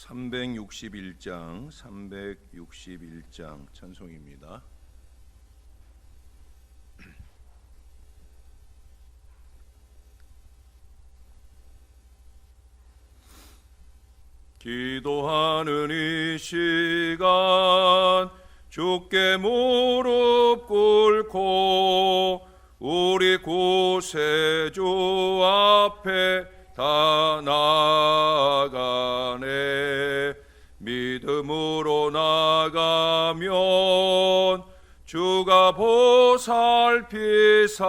361장 찬송입니다. 기도하는 이 시간 주께 무릎 꿇고 우리 구세주 앞에 다 나아가네. 믿음으로 나가면 주가 보살피사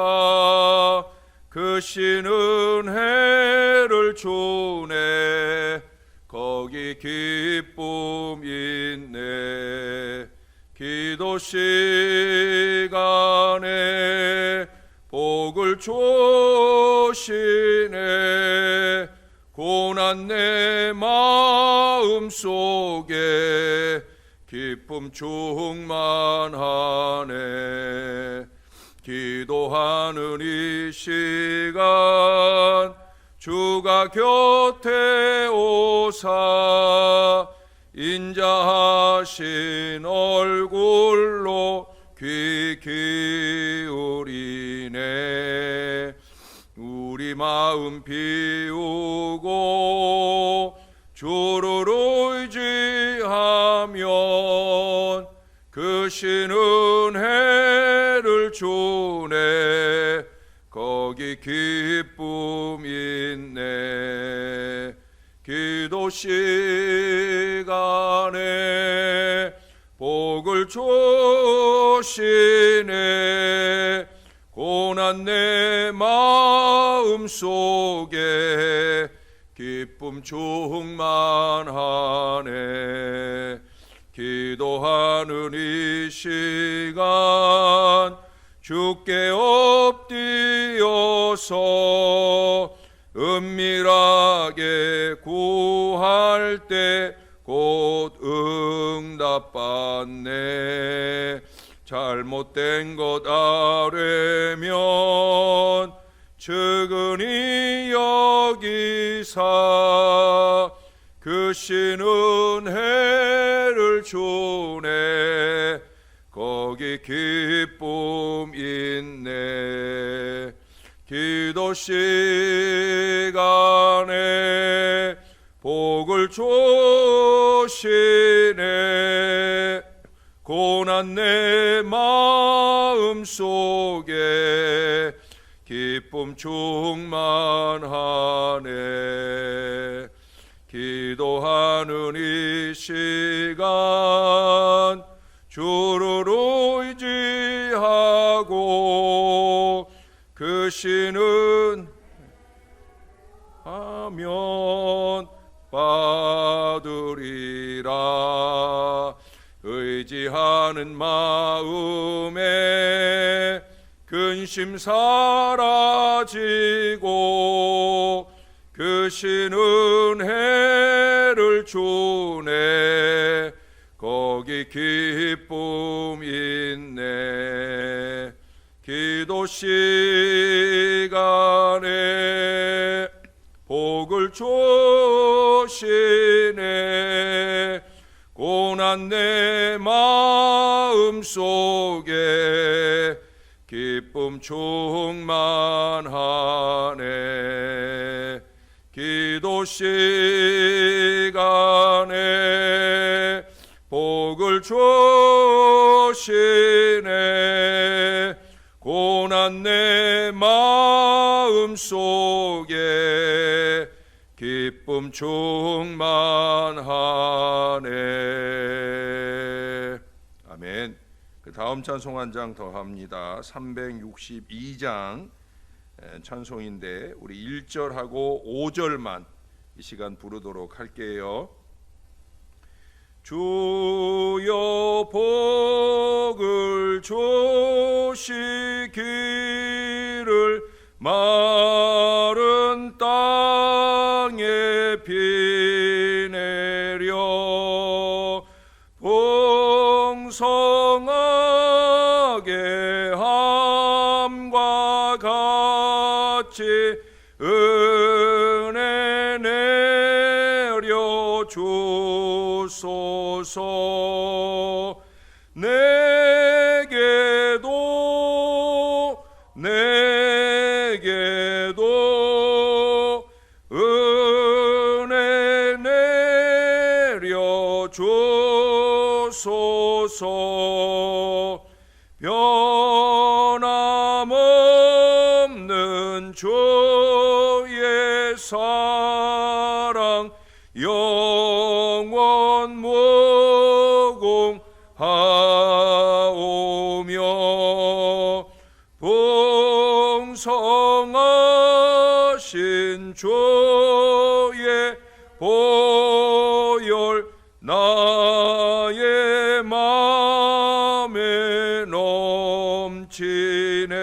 그 신 은혜를 주네. 거기 기쁨 있네. 기도 시간에 복을 주시네. 고난 내 마음 속에 기쁨 충만하네. 기도하는 이 시간 주가 곁에 오사 인자하신 얼굴로 귀 기울이네. 우리 마음 비우고 주를 의지하면 그 신 은혜를 주네. 거기 기쁨 있네. 기도 시간에 복을 주시네. 고난 내 마음 속에 기쁨 충만하네. 기도하는 이 시간 주께 엎드려서 은밀하게 구할 때 곧 응답받네. 잘못된 것 아뢰면 측은히 여기사 그 신 은혜를 주네. 거기 기쁨 있네. 기도 시간에 복을 주시네. 고난 내 마음 속에 기쁨 충만하네. 기도하는 이 시간 주를 의지하고 그 신은 하면 받으리라. 의지하는 마음에 근심 사라지고 그 신 은혜를 주네. 거기 기쁨 있네. 기도 시간에 복을 주시네. 고난 내 마음 속에 기쁨 충만하네. 기도 시간에 복을 주시네. 고난 내 마음 속에 기쁨 충만하네. 아멘. 그 다음 찬송 한 장 더 합니다. 362장 찬송인데 우리 1절하고 5절만 이 시간 부르도록 할게요. 주여 복을 주시기를 마른 땅에 비 내려 풍성하게 함과 같이 은혜 내려 주 주소서. 내게도 은혜 내려 주소서. 변함없는 주의 사랑 영원 무궁하오며 풍성하신 주의 보혈 나의 맘에 넘치네.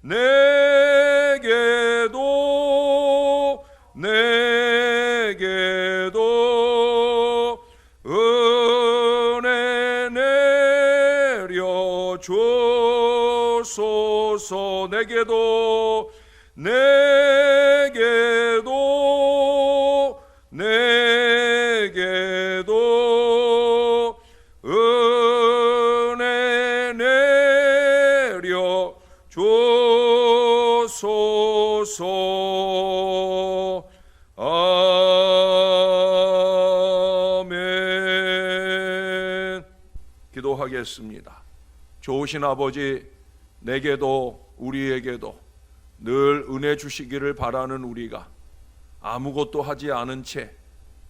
내게도 은혜 내려 주소서. 내게도 은혜 내려 주소서. 아멘. 기도하겠습니다. 좋으신 아버지, 내게도 우리에게도 늘 은혜 주시기를 바라는 우리가 아무것도 하지 않은 채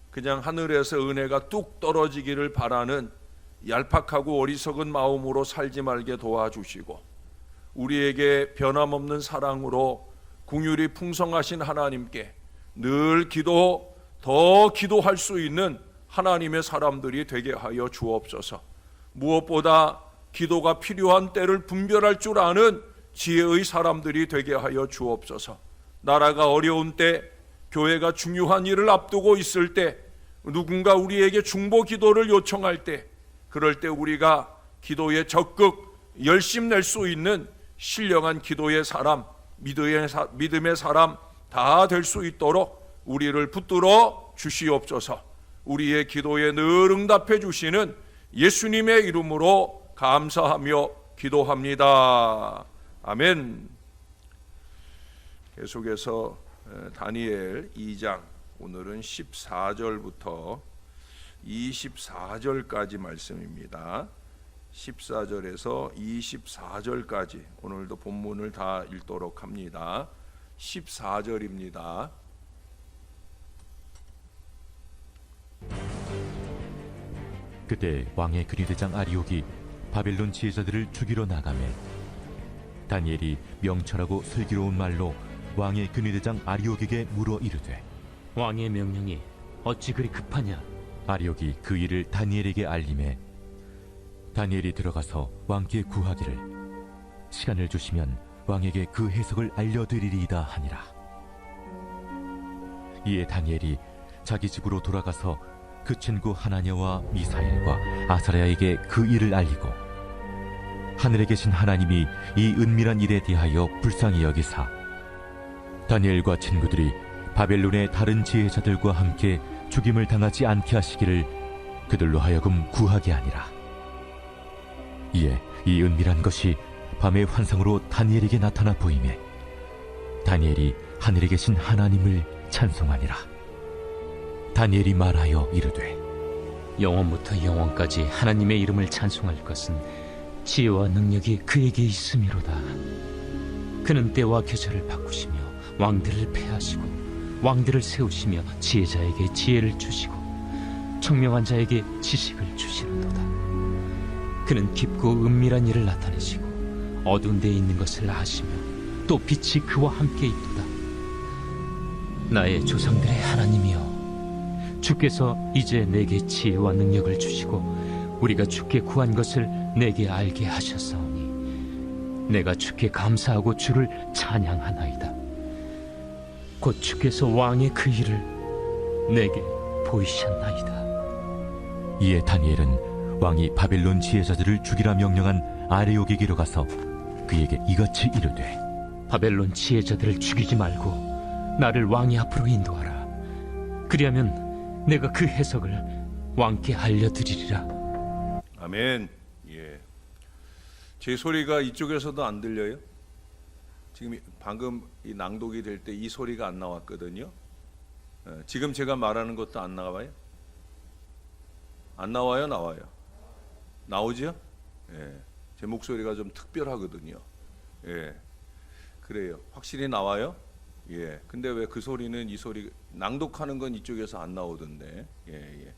그냥 하늘에서 은혜가 뚝 떨어지기를 바라는 얄팍하고 어리석은 마음으로 살지 말게 도와주시고, 우리에게 변함없는 사랑으로 긍휼이 풍성하신 하나님께 늘 더 기도할 수 있는 하나님의 사람들이 되게 하여 주옵소서. 무엇보다 기도가 필요한 때를 분별할 줄 아는 지혜의 사람들이 되게 하여 주옵소서. 나라가 어려운 때, 교회가 중요한 일을 앞두고 있을 때, 누군가 우리에게 중보 기도를 요청할 때, 그럴 때 우리가 기도에 적극 열심 낼 수 있는 신령한 기도의 사람, 믿음의 사람 다 될 수 있도록 우리를 붙들어 주시옵소서. 우리의 기도에 늘 응답해 주시는 예수님의 이름으로 감사하며 기도합니다. 아멘. 계속해서 다니엘 2장, 오늘은 14절부터 24절까지 말씀입니다. 14절에서 24절까지 오늘도 본문을 다 읽도록 합니다. 14절입니다. 그때 왕의 근위대장 아리옥이 바벨론 지혜자들을 죽이러 나가매 다니엘이 명철하고 슬기로운 말로 왕의 근위대장 아리옥에게 물어 이르되, 왕의 명령이 어찌 그리 급하냐? 아리옥이 그 일을 다니엘에게 알림해 다니엘이 들어가서 왕께 구하기를, 시간을 주시면 왕에게 그 해석을 알려드리리이다 하니라. 이에 다니엘이 자기 집으로 돌아가서 그 친구 하나냐와 미사엘과 아사랴에게 그 일을 알리고, 하늘에 계신 하나님이 이 은밀한 일에 대하여 불쌍히 여기사 다니엘과 친구들이 바벨론의 다른 지혜자들과 함께 죽임을 당하지 않게 하시기를 그들로 하여금 구하게 하니라. 이에 이 은밀한 것이 밤의 환상으로 다니엘에게 나타나 보이매 다니엘이 하늘에 계신 하나님을 찬송하니라. 다니엘이 말하여 이르되, 영원부터 영원까지 하나님의 이름을 찬송할 것은 지혜와 능력이 그에게 있음이로다. 그는 때와 계절을 바꾸시며 왕들을 패하시고 왕들을 세우시며 지혜자에게 지혜를 주시고 청명한 자에게 지식을 주시는도다. 그는 깊고 은밀한 일을 나타내시고 어두운 데에 있는 것을 아시며 또 빛이 그와 함께 있도다. 나의 조상들의 하나님이여, 주께서 이제 내게 지혜와 능력을 주시고 우리가 주께 구한 것을 내게 알게 하셨사오니 내가 주께 감사하고 주를 찬양하나이다. 곧 주께서 왕의 그 일을 내게 보이셨나이다. 이에 다니엘은 왕이 바벨론 지혜자들을 죽이라 명령한 아레옥에게로 가서 그에게 이같이 이르되, 바벨론 지혜자들을 죽이지 말고 나를 왕의 앞으로 인도하라. 그리하면 내가 그 해석을 왕께 알려드리리라. 아멘. 예. 제 소리가 이쪽에서도 안 들려요? 지금 방금 이 낭독이 될 때 이 소리가 안 나왔거든요. 지금 제가 말하는 것도 안 나와요? 안 나와요? 나와요? 나오죠? 예. 제 목소리가 좀 특별하거든요. 예. 그래요. 확실히 나와요? 예. 근데 왜 그 소리는 이 소리 낭독하는 건 이쪽에서 안 나오던데. 예, 예.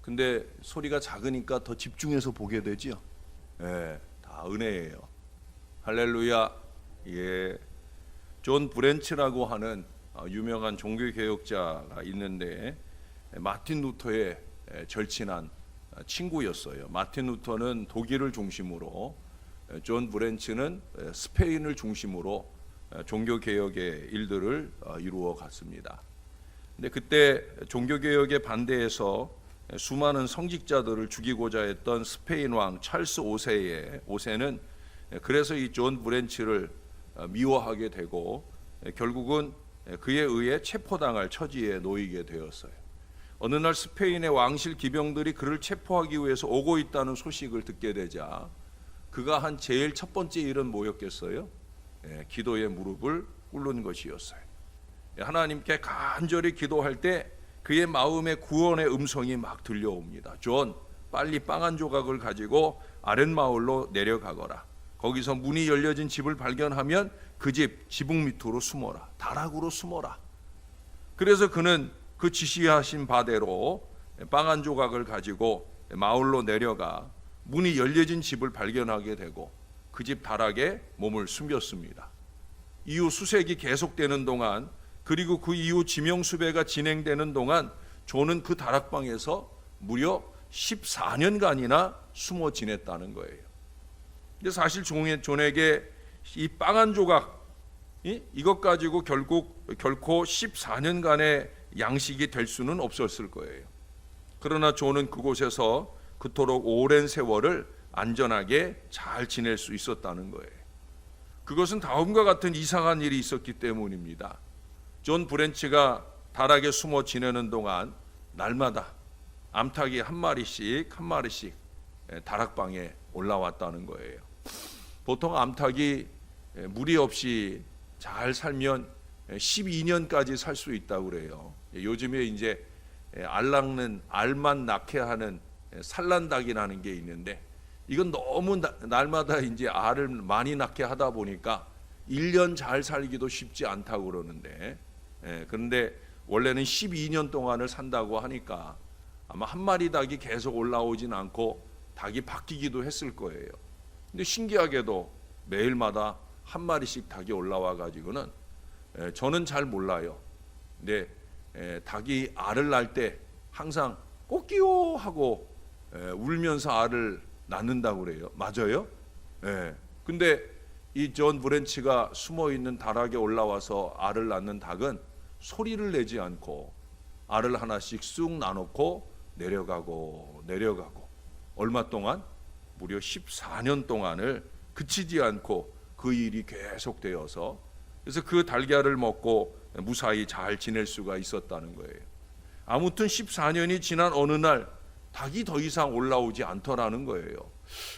근데 소리가 작으니까 더 집중해서 보게 되죠. 예. 다 은혜예요. 할렐루야. 예. 존 브렌치라고 하는 유명한 종교 개혁자가 있는데 마틴 루터의 절친한 친구였어요. 마틴 루터는 독일을 중심으로, 존 브렌치는 스페인을 중심으로 종교 개혁의 일들을 이루어 갔습니다. 근데 그때 종교 개혁에 반대해서 수많은 성직자들을 죽이고자 했던 스페인 왕 찰스 5세는 그래서 이 존 브렌치를 미워하게 되고 결국은 그에 의해 체포당할 처지에 놓이게 되었어요. 어느 날 스페인의 왕실 기병들이 그를 체포하기 위해서 오고 있다는 소식을 듣게 되자 그가 한 제일 첫 번째 일은 뭐였겠어요? 기도의 무릎을 꿇는 것이었어요. 하나님께 간절히 기도할 때 그의 마음에 구원의 음성이 막 들려옵니다. 존, 빨리 빵 한 조각을 가지고 아랫마을로 내려가거라. 거기서 문이 열려진 집을 발견하면 그 집 지붕 밑으로 숨어라. 다락으로 숨어라. 그래서 그는 그 지시하신 바대로 빵 한 조각을 가지고 마을로 내려가 문이 열려진 집을 발견하게 되고 그 집 다락에 몸을 숨겼습니다. 이후 수색이 계속되는 동안, 그리고 그 이후 지명수배가 진행되는 동안 존은 그 다락방에서 무려 14년간이나 숨어 지냈다는 거예요. 근데 사실 존에게 이 빵 한 조각, 이것 가지고 결코 14년간의 양식이 될 수는 없었을 거예요. 그러나 존은 그곳에서 그토록 오랜 세월을 안전하게 잘 지낼 수 있었다는 거예요. 그것은 다음과 같은 이상한 일이 있었기 때문입니다. 존 브렌치가 다락에 숨어 지내는 동안 날마다 암탉이 한 마리씩 다락방에 올라왔다는 거예요. 보통 암탉이 무리 없이 잘 살면 12년까지 살 수 있다고 그래요. 요즘에 이제 알만 낳게 하는 산란닭이라는 게 있는데, 이건 너무 날마다 이제 알을 많이 낳게 하다 보니까 1년 잘 살기도 쉽지 않다고 그러는데, 그런데 원래는 12년 동안을 산다고 하니까 아마 한 마리 닭이 계속 올라오진 않고 닭이 바뀌기도 했을 거예요. 근데 신기하게도 매일마다 한 마리씩 닭이 올라와 가지고는, 저는 잘 몰라요. 근데 닭이 알을 낳을 때 항상 꼬끼요 하고 울면서 알을 낳는다고 그래요. 맞아요? 근데 이 존 브렌치가 숨어 있는 다락에 올라와서 알을 낳는 닭은 소리를 내지 않고 알을 하나씩 쑥 나놓고 내려가고 얼마 동안? 무려 14년 동안을 그치지 않고 그 일이 계속되어서, 그래서 그 달걀을 먹고 무사히 잘 지낼 수가 있었다는 거예요. 아무튼 14년이 지난 어느 날 닭이 더 이상 올라오지 않더라는 거예요.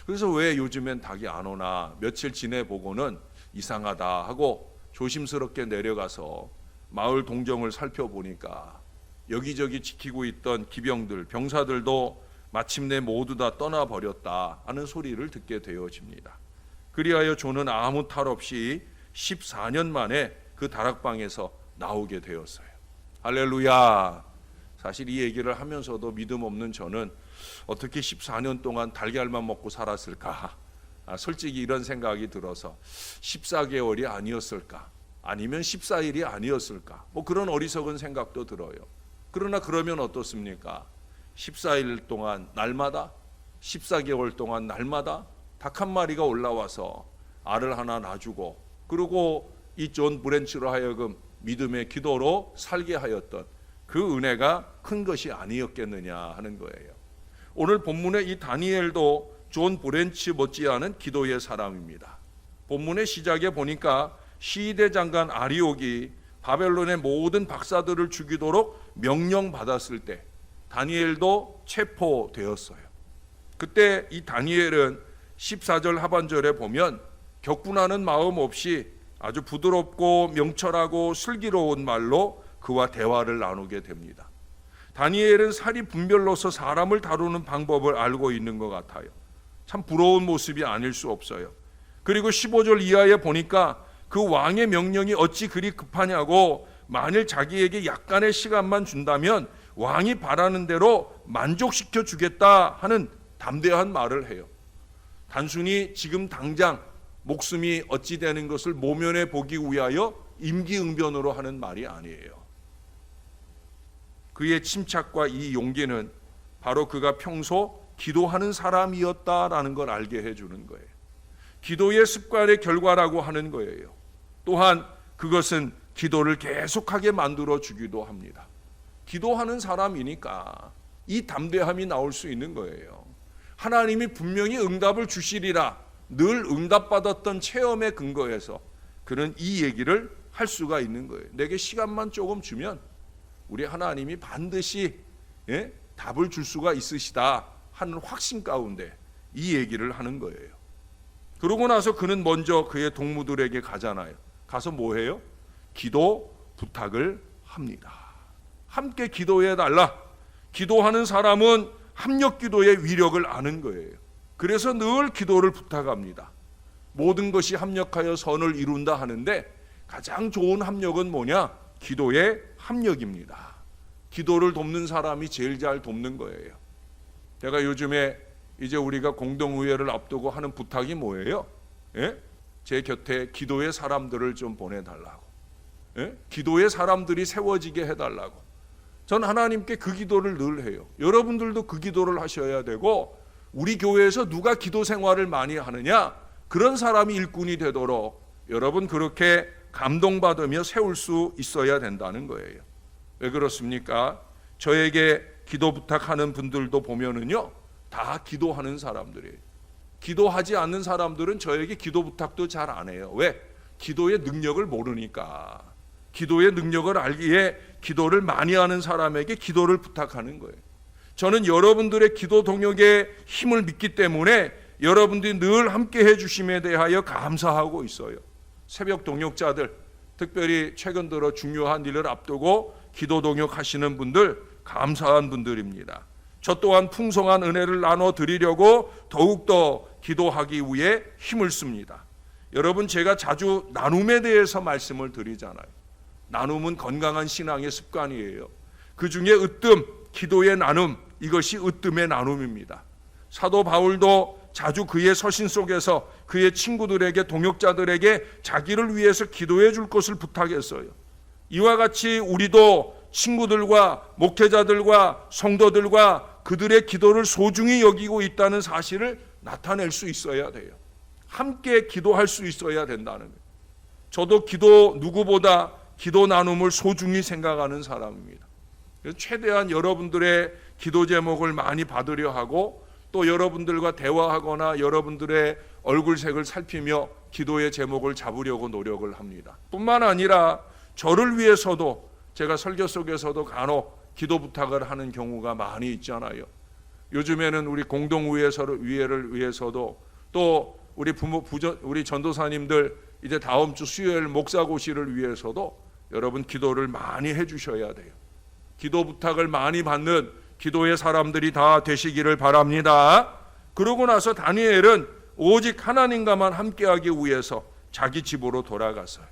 그래서 왜 요즘엔 닭이 안 오나 며칠 지내보고는 이상하다 하고 조심스럽게 내려가서 마을 동정을 살펴보니까 여기저기 지키고 있던 기병들, 병사들도 마침내 모두 다 떠나버렸다 하는 소리를 듣게 되어집니다. 그리하여 존은 아무 탈 없이 14년 만에 그 다락방에서 나오게 되었어요. 할렐루야. 사실 이 얘기를 하면서도 믿음 없는 저는 어떻게 14년 동안 달걀만 먹고 살았을까? 솔직히 이런 생각이 들어서 14개월이 아니었을까? 아니면 14일이 아니었을까? 뭐 그런 어리석은 생각도 들어요. 그러나 그러면 어떻습니까? 14일 동안 날마다, 14개월 동안 날마다 닭 한 마리가 올라와서 알을 하나 놔주고, 그리고 이 존 브렌치로 하여금 믿음의 기도로 살게 하였던 그 은혜가 큰 것이 아니었겠느냐 하는 거예요. 오늘 본문의 이 다니엘도 존 브렌치 못지않은 기도의 사람입니다. 본문의 시작에 보니까 시대 장관 아리옥이 바벨론의 모든 박사들을 죽이도록 명령받았을 때 다니엘도 체포되었어요. 그때 이 다니엘은 14절 하반절에 보면 격분하는 마음 없이 아주 부드럽고 명철하고 슬기로운 말로 그와 대화를 나누게 됩니다. 다니엘은 사리 분별로서 사람을 다루는 방법을 알고 있는 것 같아요. 참 부러운 모습이 아닐 수 없어요. 그리고 15절 이하에 보니까 그 왕의 명령이 어찌 그리 급하냐고, 만일 자기에게 약간의 시간만 준다면 왕이 바라는 대로 만족시켜 주겠다 하는 담대한 말을 해요. 단순히 지금 당장 목숨이 어찌 되는 것을 모면해 보기 위하여 임기응변으로 하는 말이 아니에요. 그의 침착과 이 용기는 바로 그가 평소 기도하는 사람이었다라는 걸 알게 해주는 거예요. 기도의 습관의 결과라고 하는 거예요. 또한 그것은 기도를 계속하게 만들어 주기도 합니다. 기도하는 사람이니까 이 담대함이 나올 수 있는 거예요. 하나님이 분명히 응답을 주시리라 늘 응답받았던 체험에 근거해서 그는 이 얘기를 할 수가 있는 거예요. 내게 시간만 조금 주면 우리 하나님이 반드시 답을 줄 수가 있으시다 하는 확신 가운데 이 얘기를 하는 거예요. 그러고 나서 그는 먼저 그의 동무들에게 가잖아요. 가서 뭐 해요? 기도 부탁을 합니다. 함께 기도해 달라. 기도하는 사람은 합력 기도의 위력을 아는 거예요. 그래서 늘 기도를 부탁합니다. 모든 것이 합력하여 선을 이룬다 하는데 가장 좋은 합력은 뭐냐? 기도의 합력입니다. 기도를 돕는 사람이 제일 잘 돕는 거예요. 제가 요즘에 이제 우리가 공동의회를 앞두고 하는 부탁이 뭐예요? 제 곁에 기도의 사람들을 좀 보내달라고. 기도의 사람들이 세워지게 해달라고. 전 하나님께 그 기도를 늘 해요. 여러분들도 그 기도를 하셔야 되고, 우리 교회에서 누가 기도 생활을 많이 하느냐, 그런 사람이 일꾼이 되도록 여러분 그렇게 감동받으며 세울 수 있어야 된다는 거예요. 왜 그렇습니까? 저에게 기도 부탁하는 분들도 보면은요, 다 기도하는 사람들이에요. 기도하지 않는 사람들은 저에게 기도 부탁도 잘 안 해요. 왜? 기도의 능력을 모르니까. 기도의 능력을 알기에 기도를 많이 하는 사람에게 기도를 부탁하는 거예요. 저는 여러분들의 기도 동역의 힘을 믿기 때문에 여러분들이 늘 함께 해주심에 대하여 감사하고 있어요. 새벽 동역자들, 특별히 최근 들어 중요한 일을 앞두고 기도 동역하시는 분들, 감사한 분들입니다. 저 또한 풍성한 은혜를 나눠 드리려고 더욱더 기도하기 위해 힘을 씁니다. 여러분, 제가 자주 나눔에 대해서 말씀을 드리잖아요. 나눔은 건강한 신앙의 습관이에요. 그 중에 으뜸, 기도의 나눔, 이것이 으뜸의 나눔입니다. 사도 바울도 자주 그의 서신 속에서 그의 친구들에게, 동역자들에게 자기를 위해서 기도해 줄 것을 부탁했어요. 이와 같이 우리도 친구들과 목회자들과 성도들과 그들의 기도를 소중히 여기고 있다는 사실을 나타낼 수 있어야 돼요. 함께 기도할 수 있어야 된다는 거예요. 저도 누구보다 기도 나눔을 소중히 생각하는 사람입니다. 그래서 최대한 여러분들의 기도 제목을 많이 받으려 하고, 또 여러분들과 대화하거나 여러분들의 얼굴색을 살피며 기도의 제목을 잡으려고 노력을 합니다. 뿐만 아니라 저를 위해서도, 제가 설교 속에서도 간혹 기도 부탁을 하는 경우가 많이 있잖아요. 요즘에는 우리 공동의회를 위해서도, 또 우리 전도사님들 이제 다음 주 수요일 목사고시를 위해서도 여러분 기도를 많이 해주셔야 돼요. 기도 부탁을 많이 받는 기도의 사람들이 다 되시기를 바랍니다. 그러고 나서 다니엘은 오직 하나님과만 함께하기 위해서 자기 집으로 돌아갔어요.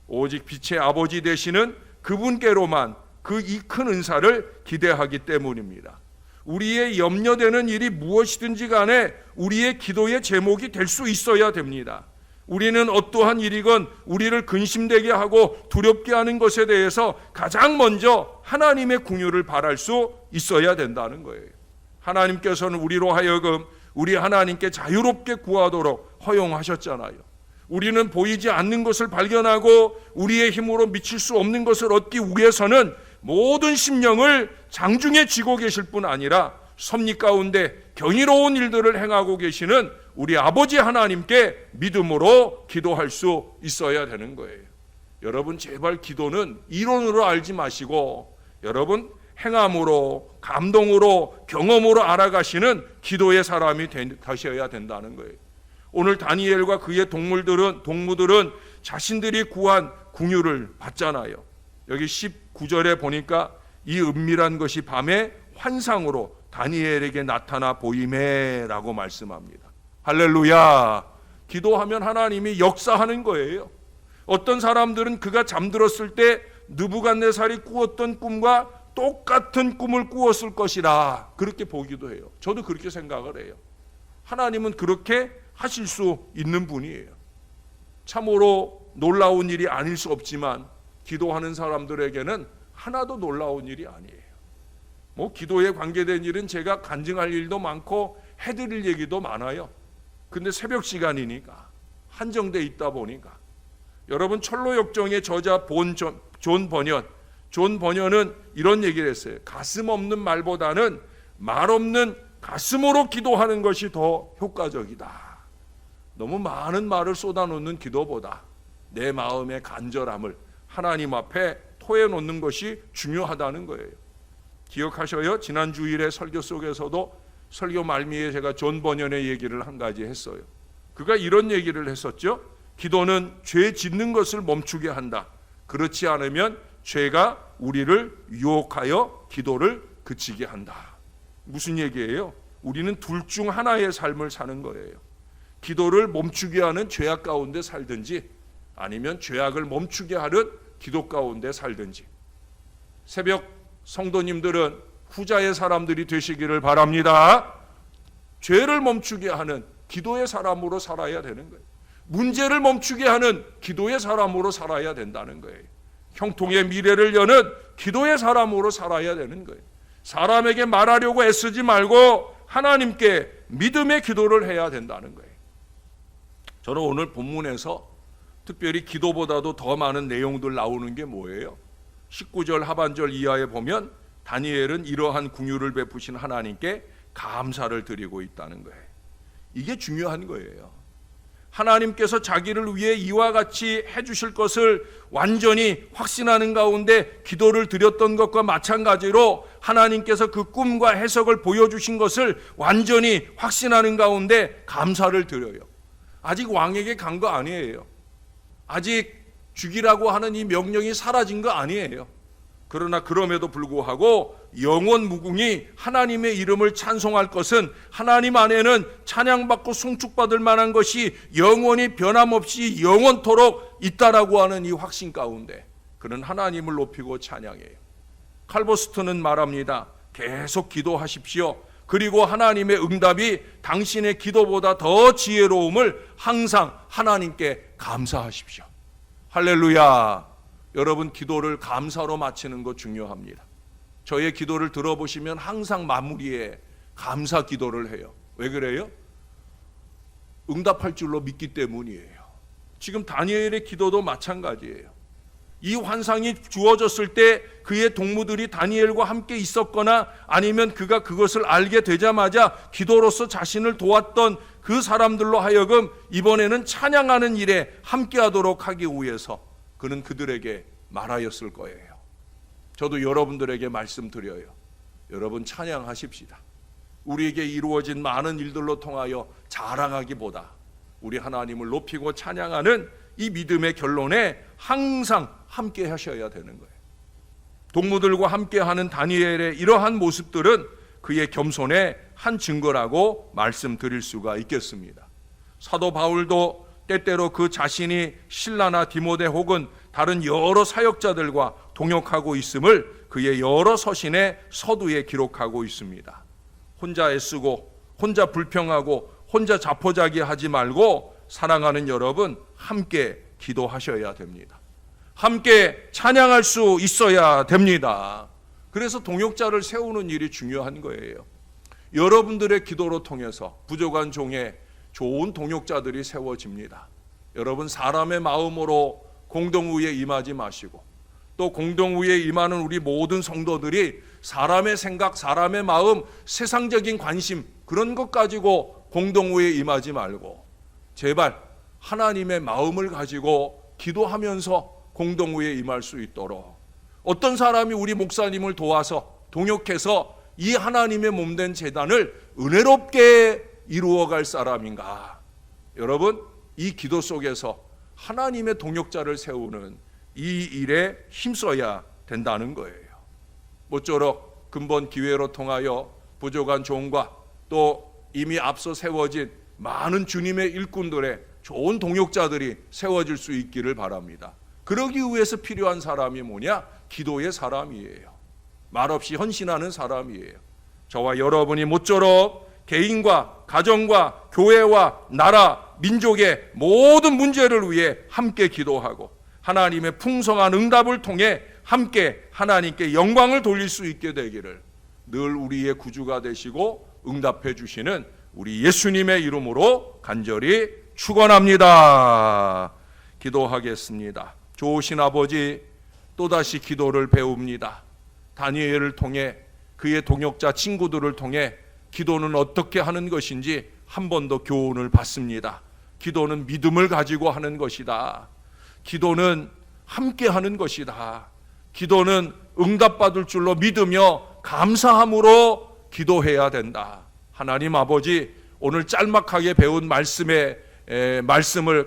오직 빛의 아버지 되시는 그분께로만 그 이 큰 은사를 기대하기 때문입니다. 우리의 염려되는 일이 무엇이든지 간에 우리의 기도의 제목이 될 수 있어야 됩니다. 우리는 어떠한 일이건 우리를 근심되게 하고 두렵게 하는 것에 대해서 가장 먼저 하나님의 긍휼을 바랄 수 있어야 된다는 거예요. 하나님께서는 우리로 하여금 우리 하나님께 자유롭게 구하도록 허용하셨잖아요. 우리는 보이지 않는 것을 발견하고 우리의 힘으로 미칠 수 없는 것을 얻기 위해서는 모든 심령을 장중에 쥐고 계실 뿐 아니라 섭리 가운데 경이로운 일들을 행하고 계시는 우리 아버지 하나님께 믿음으로 기도할 수 있어야 되는 거예요. 여러분, 제발 기도는 이론으로 알지 마시고 여러분 행함으로, 감동으로, 경험으로 알아가시는 기도의 사람이 되셔야 된다는 거예요. 오늘 다니엘과 그의 동무들은 자신들이 구한 궁유를 받잖아요. 여기 19절에 보니까 이 은밀한 것이 밤에 환상으로 다니엘에게 나타나 보이매라고 말씀합니다. 할렐루야. 기도하면 하나님이 역사하는 거예요. 어떤 사람들은 그가 잠들었을 때 느부갓네살이 꾸었던 꿈과 똑같은 꿈을 꾸었을 것이라 그렇게 보기도 해요. 저도 그렇게 생각을 해요. 하나님은 그렇게 하실 수 있는 분이에요. 참으로 놀라운 일이 아닐 수 없지만 기도하는 사람들에게는 하나도 놀라운 일이 아니에요. 뭐 기도에 관계된 일은 제가 간증할 일도 많고 해드릴 얘기도 많아요. 근데 새벽 시간이니까 한정돼 있다 보니까 여러분, 철로역정의 저자 존 버년은 이런 얘기를 했어요. 가슴 없는 말보다는 말 없는 가슴으로 기도하는 것이 더 효과적이다. 너무 많은 말을 쏟아놓는 기도보다 내 마음의 간절함을 하나님 앞에 토해놓는 것이 중요하다는 거예요. 기억하셔요? 지난 주일에 설교 속에서도 설교 말미에 제가 존 버년의 얘기를 한 가지 했어요. 그가 이런 얘기를 했었죠. 기도는 죄 짓는 것을 멈추게 한다. 그렇지 않으면 죄가 우리를 유혹하여 기도를 그치게 한다. 무슨 얘기예요? 우리는 둘 중 하나의 삶을 사는 거예요. 기도를 멈추게 하는 죄악 가운데 살든지 아니면 죄악을 멈추게 하는 기도 가운데 살든지. 새벽 성도님들은 후자의 사람들이 되시기를 바랍니다. 죄를 멈추게 하는 기도의 사람으로 살아야 되는 거예요. 문제를 멈추게 하는 기도의 사람으로 살아야 된다는 거예요. 형통의 미래를 여는 기도의 사람으로 살아야 되는 거예요. 사람에게 말하려고 애쓰지 말고 하나님께 믿음의 기도를 해야 된다는 거예요. 저는 오늘 본문에서 특별히 기도보다도 더 많은 내용들 나오는 게 뭐예요? 19절 하반절 이하에 보면 다니엘은 이러한 궁유를 베푸신 하나님께 감사를 드리고 있다는 거예요. 이게 중요한 거예요. 하나님께서 자기를 위해 이와 같이 해주실 것을 완전히 확신하는 가운데 기도를 드렸던 것과 마찬가지로 하나님께서 그 꿈과 해석을 보여주신 것을 완전히 확신하는 가운데 감사를 드려요. 아직 왕에게 간 거 아니에요. 아직 죽이라고 하는 이 명령이 사라진 거 아니에요. 그러나 그럼에도 불구하고 영원 무궁히 하나님의 이름을 찬송할 것은 하나님 안에는 찬양받고 송축받을 만한 것이 영원히 변함없이 영원토록 있다라고 하는 이 확신 가운데 그는 하나님을 높이고 찬양해요. 칼버스트는 말합니다. 계속 기도하십시오. 그리고 하나님의 응답이 당신의 기도보다 더 지혜로움을 항상 하나님께 감사하십시오. 할렐루야. 여러분, 기도를 감사로 마치는 거 중요합니다. 저의 기도를 들어보시면 항상 마무리에 감사 기도를 해요. 왜 그래요? 응답할 줄로 믿기 때문이에요. 지금 다니엘의 기도도 마찬가지예요. 이 환상이 주어졌을 때 그의 동무들이 다니엘과 함께 있었거나 아니면 그가 그것을 알게 되자마자 기도로서 자신을 도왔던 그 사람들로 하여금 이번에는 찬양하는 일에 함께하도록 하기 위해서 그는 그들에게 말하였을 거예요. 저도 여러분들에게 말씀드려요. 여러분, 찬양하십시다. 우리에게 이루어진 많은 일들로 통하여 자랑하기보다 우리 하나님을 높이고 찬양하는 이 믿음의 결론에 항상 함께 하셔야 되는 거예요. 동무들과 함께하는 다니엘의 이러한 모습들은 그의 겸손의 한 증거라고 말씀드릴 수가 있겠습니다. 사도 바울도 때때로 그 자신이 실라나 디모데 혹은 다른 여러 사역자들과 동역하고 있음을 그의 여러 서신의 서두에 기록하고 있습니다. 혼자 애쓰고 혼자 불평하고 혼자 자포자기하지 말고 사랑하는 여러분, 함께 기도하셔야 됩니다. 함께 찬양할 수 있어야 됩니다. 그래서 동역자를 세우는 일이 중요한 거예요. 여러분들의 기도로 통해서 부족한 종에 좋은 동역자들이 세워집니다. 여러분, 사람의 마음으로 공동우에 임하지 마시고 또 공동우에 임하는 우리 모든 성도들이 사람의 생각, 사람의 마음, 세상적인 관심 그런 것 가지고 공동우에 임하지 말고 제발 하나님의 마음을 가지고 기도하면서 공동우에 임할 수 있도록 어떤 사람이 우리 목사님을 도와서 동역해서 이 하나님의 몸된 제단을 은혜롭게 이루어갈 사람인가? 여러분, 이 기도 속에서 하나님의 동역자를 세우는 이 일에 힘써야 된다는 거예요. 모쪼록 근본 기회로 통하여 부족한 종과 또 이미 앞서 세워진 많은 주님의 일꾼들의 좋은 동역자들이 세워질 수 있기를 바랍니다. 그러기 위해서 필요한 사람이 뭐냐? 기도의 사람이에요. 말없이 헌신하는 사람이에요. 저와 여러분이 모쪼록 개인과 가정과 교회와 나라, 민족의 모든 문제를 위해 함께 기도하고 하나님의 풍성한 응답을 통해 함께 하나님께 영광을 돌릴 수 있게 되기를 늘 우리의 구주가 되시고 응답해 주시는 우리 예수님의 이름으로 간절히 축원합니다. 기도하겠습니다. 좋으신 아버지, 또다시 기도를 배웁니다. 다니엘을 통해 그의 동역자 친구들을 통해 기도는 어떻게 하는 것인지 한 번 더 교훈을 받습니다. 기도는 믿음을 가지고 하는 것이다. 기도는 함께 하는 것이다. 기도는 응답받을 줄로 믿으며 감사함으로 기도해야 된다. 하나님 아버지, 오늘 짤막하게 배운 말씀을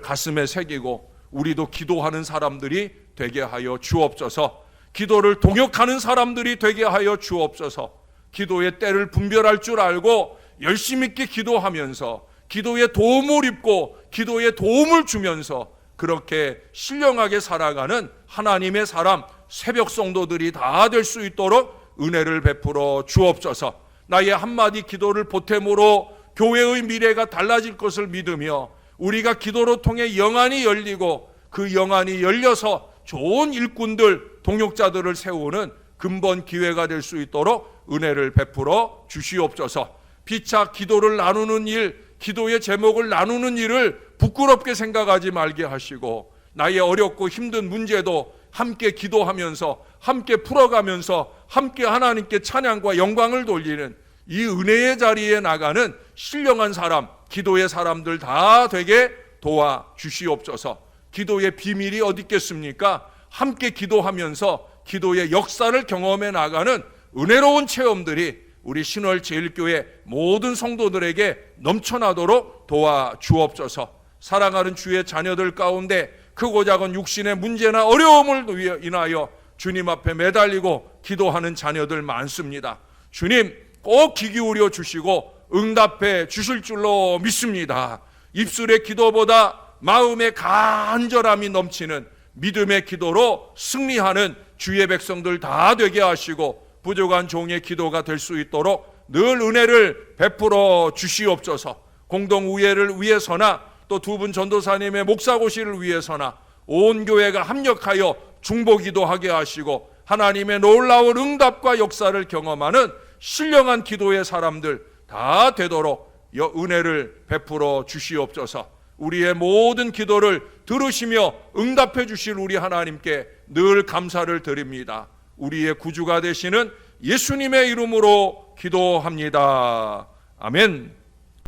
가슴에 새기고 우리도 기도하는 사람들이 되게 하여 주옵소서. 기도를 동역하는 사람들이 되게 하여 주옵소서. 기도의 때를 분별할 줄 알고 열심 있게 기도하면서 기도에 도움을 입고 기도에 도움을 주면서 그렇게 신령하게 살아가는 하나님의 사람, 새벽 성도들이 다 될 수 있도록 은혜를 베풀어 주옵소서. 나의 한마디 기도를 보탬으로 교회의 미래가 달라질 것을 믿으며 우리가 기도로 통해 영안이 열리고 그 영안이 열려서 좋은 일꾼들, 동역자들을 세우는 근본 기회가 될 수 있도록 은혜를 베풀어 주시옵소서. 피차 기도를 나누는 일, 기도의 제목을 나누는 일을 부끄럽게 생각하지 말게 하시고 나의 어렵고 힘든 문제도 함께 기도하면서 함께 풀어가면서 함께 하나님께 찬양과 영광을 돌리는 이 은혜의 자리에 나가는 신령한 사람, 기도의 사람들 다 되게 도와 주시옵소서. 기도의 비밀이 어디 있겠습니까? 함께 기도하면서 기도의 역사를 경험해 나가는 은혜로운 체험들이 우리 신월제일교회 모든 성도들에게 넘쳐나도록 도와 주옵소서. 사랑하는 주의 자녀들 가운데 크고 작은 육신의 문제나 어려움을 인하여 주님 앞에 매달리고 기도하는 자녀들 많습니다. 주님 꼭 귀 기울여 주시고 응답해 주실 줄로 믿습니다. 입술의 기도보다 마음의 간절함이 넘치는 믿음의 기도로 승리하는 주의 백성들 다 되게 하시고 부족한 종의 기도가 될 수 있도록 늘 은혜를 베풀어 주시옵소서. 공동우회를 위해서나 또 두 분 전도사님의 목사고시를 위해서나 온 교회가 합력하여 중보기도하게 하시고 하나님의 놀라운 응답과 역사를 경험하는 신령한 기도의 사람들 다 되도록 은혜를 베풀어 주시옵소서. 우리의 모든 기도를 들으시며 응답해 주실 우리 하나님께 늘 감사를 드립니다. 우리의 구주가 되시는 예수님의 이름으로 기도합니다. 아멘.